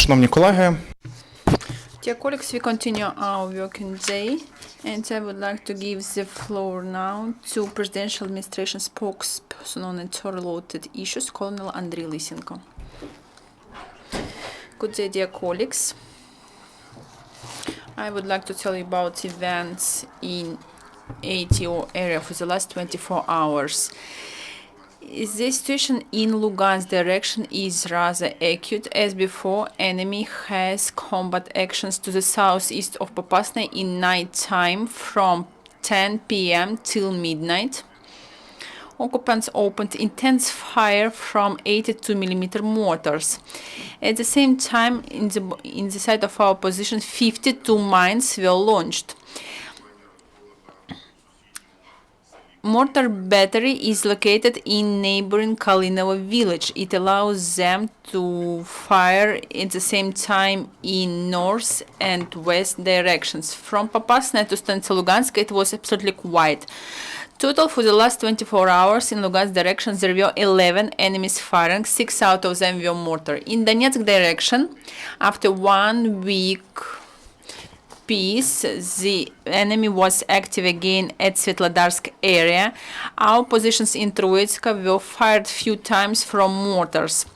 Шановні колеги, Dear colleagues, we continue our working day, and I would like to give the floor now to Presidential Administration spokesperson on terror-related issues, Colonel Andriy Lysenko. Good day, dear colleagues. I would like to tell you about events in ATO area for the last 24 hours. The situation in Lugansk direction is rather acute. As before, enemy has combat actions to the southeast of Popasna in night time from 10 p.m. till midnight. Occupants opened intense fire from 82mm mortars. At the same time, in the side of our position, 52 mines were launched. Mortar battery is located in neighboring Kalinovo village. It allows them to fire at the same time in north and west directions. From Popasna to Stanitsa Lugansk, it was absolutely quiet. Total for the last 24 hours in Lugansk direction, there were 11 enemies firing, 6 out of them were mortar. In Donetsk direction, after 1 week peace, the enemy was active again at Svetlodarsk area. Our positions in Troitska were fired few times from mortars.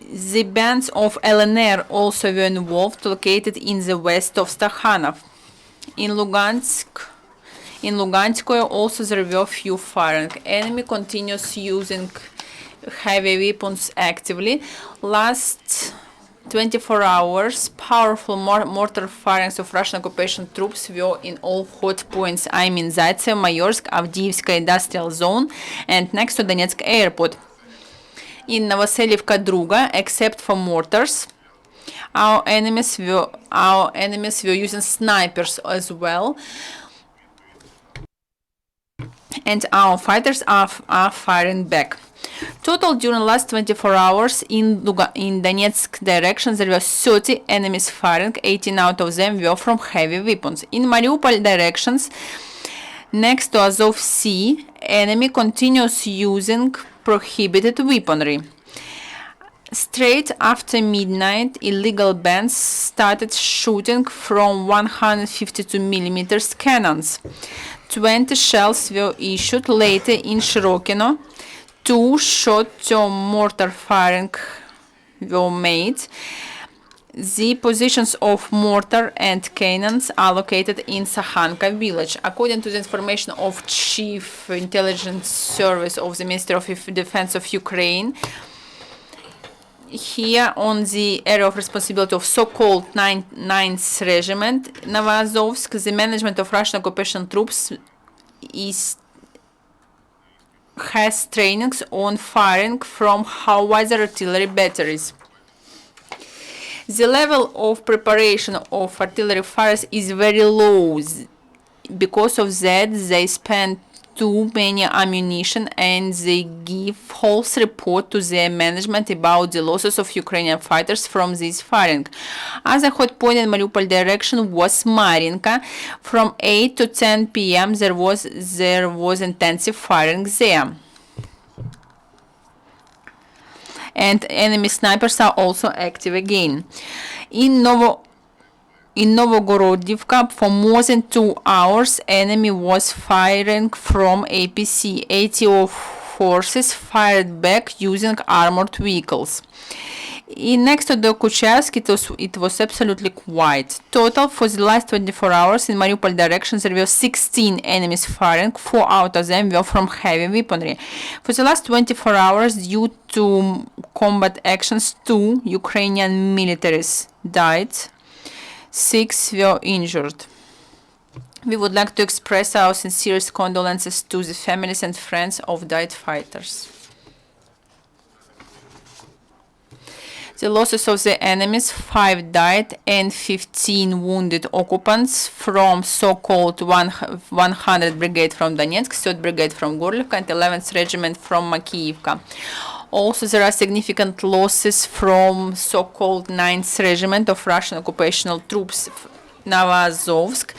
The bands of LNR also were involved, located in the west of Stakhanov. In Luganskoye also there were few firing. Enemy continues using heavy weapons actively. Last 24 hours, powerful mortar firings of Russian occupation troops were in all hot points. I mean Zaitsev, Mayorsk, Avdiivska industrial zone, and next to Donetsk airport. In Novoselivka Druga, except for mortars, our enemies were using snipers as well, and our fighters are firing back. Total during the last 24 hours in Donetsk direction there were 30 enemies firing, 18 out of them were from heavy weapons. In Mariupol directions, next to Azov Sea, enemy continues using prohibited weaponry. Straight after midnight, illegal bands started shooting from 152mm cannons. 20 shells were issued later in Shirokino. 2 short-term mortar firing were made. The positions of mortar and cannons are located in Sakhanka village. According to the information of Chief Intelligence Service of the Ministry of Defense of Ukraine, here on the area of responsibility of so-called 9th Regiment, Novozovsk, the management of Russian occupation troops has trainings on firing from howitzer artillery batteries. The level of preparation of artillery fires is very low. Because of that, they spend too many ammunition and they give false report to their management about the losses of Ukrainian fighters from this firing. Other hot point in Mariupol direction was Marinka. From 8 to 10 p.m. there was intensive firing there. And enemy snipers are also active again. In Novogorodivka, for more than 2 hours, enemy was firing from APC. ATO forces fired back using armored vehicles. Next to the Kuchyavsk, it was absolutely quiet. Total for the last 24 hours in Mariupol direction, there were 16 enemies firing. 4 out of them were from heavy weaponry. For the last 24 hours, due to combat actions, 2 Ukrainian militaries died. 6 were injured. We would like to express our sincerest condolences to the families and friends of died fighters. The losses of the enemies: 5 died and 15 wounded occupants from so-called 100 Brigade from Donetsk, 3rd Brigade from Gorlivka, and 11th Regiment from Makiivka. Also, there are significant losses from so-called 9th Regiment of Russian occupational troops, Novozovsk,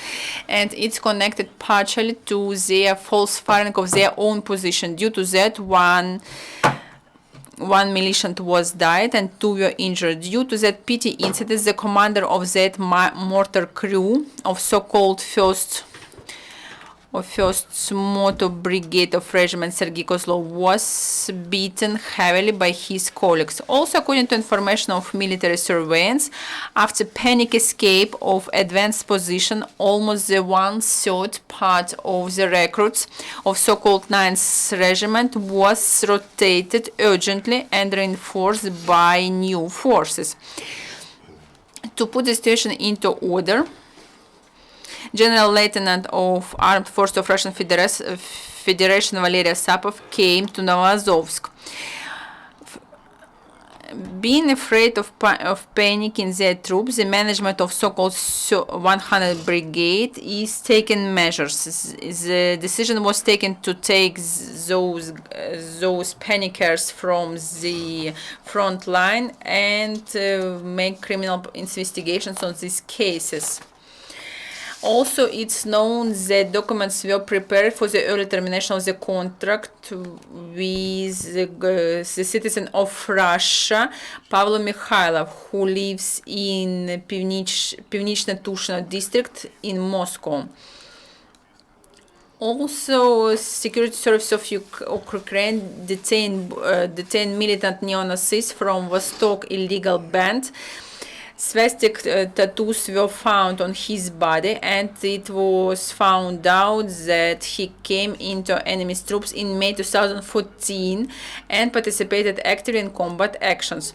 and it's connected partially to their false firing of their own position. Due to that, one one militant was died and 2 were injured. Due to that petty incident, the commander of that mortar crew of so-called first Motor Brigade of Regiment Sergei Kozlov was beaten heavily by his colleagues. Also, according to information of military surveillance, after panic escape of advanced position, almost the 1/3 part of the recruits of so-called 9th Regiment was rotated urgently and reinforced by new forces. To put the situation into order, General Lieutenant of Armed Forces of Russian Federation Valery Sapov came to Novozovsk. Being afraid of panic in their troops, the management of so-called 100 Brigade is taking measures. The decision was taken to take those panickers from the front line and make criminal investigations on these cases. Also, it's known that documents were prepared for the early termination of the contract with the citizen of Russia, Pavlo Mikhailov, who lives in Pivnichno-Tushno district in Moscow. Also, Security Service of Ukraine detained militant neo-Nazis from Vostok illegal band. Swastik tattoos were found on his body, and it was found out that he came into enemy's troops in May 2014 and participated actively in combat actions.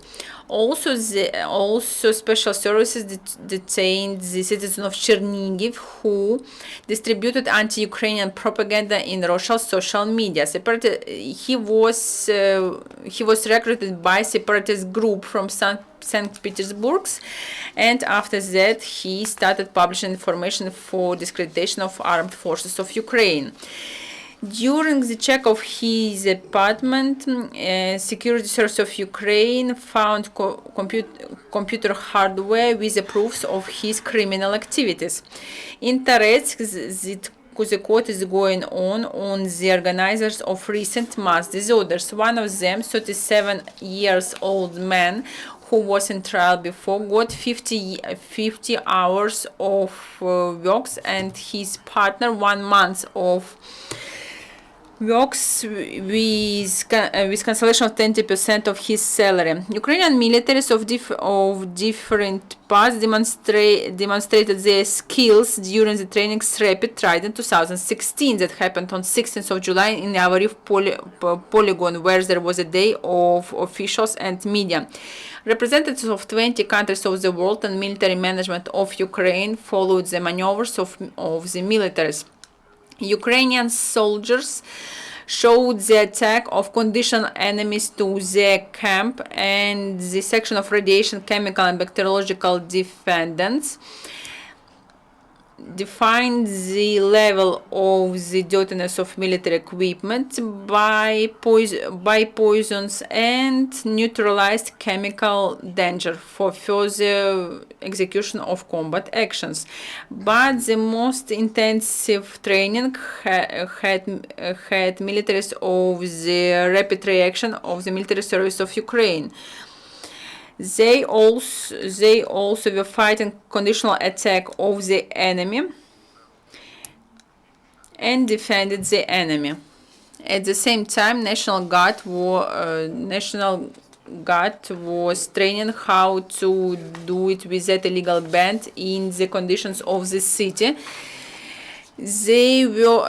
Also, special services detained the citizen of Chernigiv who distributed anti-Ukrainian propaganda in Russia's social media. He was recruited by separatist group from St. Petersburg, and after that he started publishing information for discreditation of armed forces of Ukraine. During the check of his apartment, Security Service of Ukraine found computer hardware with the proofs of his criminal activities. In Toretsk, the court is going on the organizers of recent mass disorders. One of them, 37-year-old man, who was in trial before, got 50 hours of works, and his partner 1 month of works with cancellation of 20% of his salary. Ukrainian militaries of different parts demonstrated their skills during the training's Rapid Trident 2016 that happened on 16th of July in Avariv polygon, where there was a day of officials and media. Representatives of 20 countries of the world and military management of Ukraine followed the maneuvers of the militaries. Ukrainian soldiers showed the attack of conditioned enemies to their camp and the section of radiation, chemical and bacteriological defendants. Defined the level of the dirtiness of military equipment by poisons and neutralized chemical danger for further execution of combat actions. But the most intensive training had militaries of the rapid reaction of the military service of Ukraine. They also were fighting conditional attack of the enemy and defended the enemy. At the same time, National Guard was training how to do it with that illegal band in the conditions of the city. They were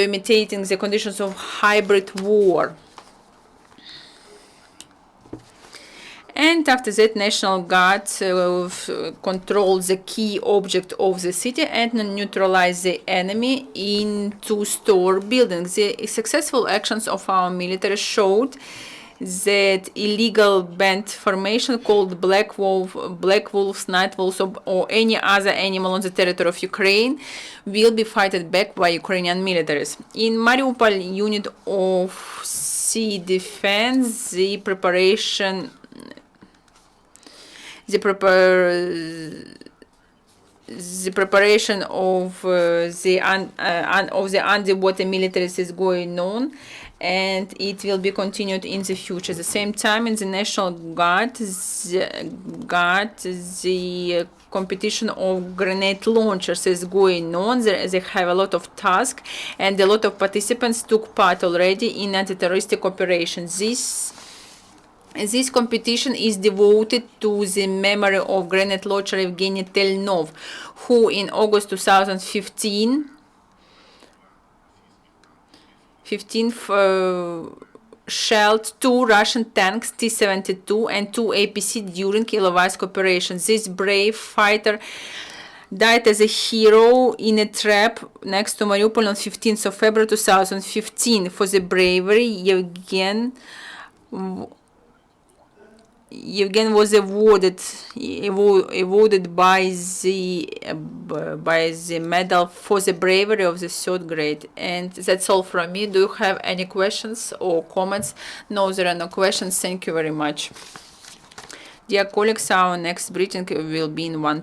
imitating the conditions of hybrid war. And after that, National Guard controlled the key object of the city and neutralized the enemy into store buildings. The successful actions of our military showed that illegal band formation called black wolves, night wolves, or any other animal on the territory of Ukraine will be fighted back by Ukrainian militaries. In Mariupol unit of sea defense, the the preparation of the underwater militaries is going on, and it will be continued in the future. At the same time, in the National Guard, the competition of grenade launchers is going on. They have a lot of tasks, and a lot of participants took part already in anti-terroristic operations. This competition is devoted to the memory of grenade launcher Evgeny Telnov, who in August 2015 shelled 2 Russian tanks T-72 and 2 APC during Ilovaisk operation. This brave fighter died as a hero in a trap next to Mariupol on 15th of February 2015. For the bravery, Yevgen was awarded by the medal for the bravery of the 3rd grade. And that's all from me. Do you have any questions or comments? No, there are no questions. Thank you very much. Dear colleagues, our next briefing will be in 1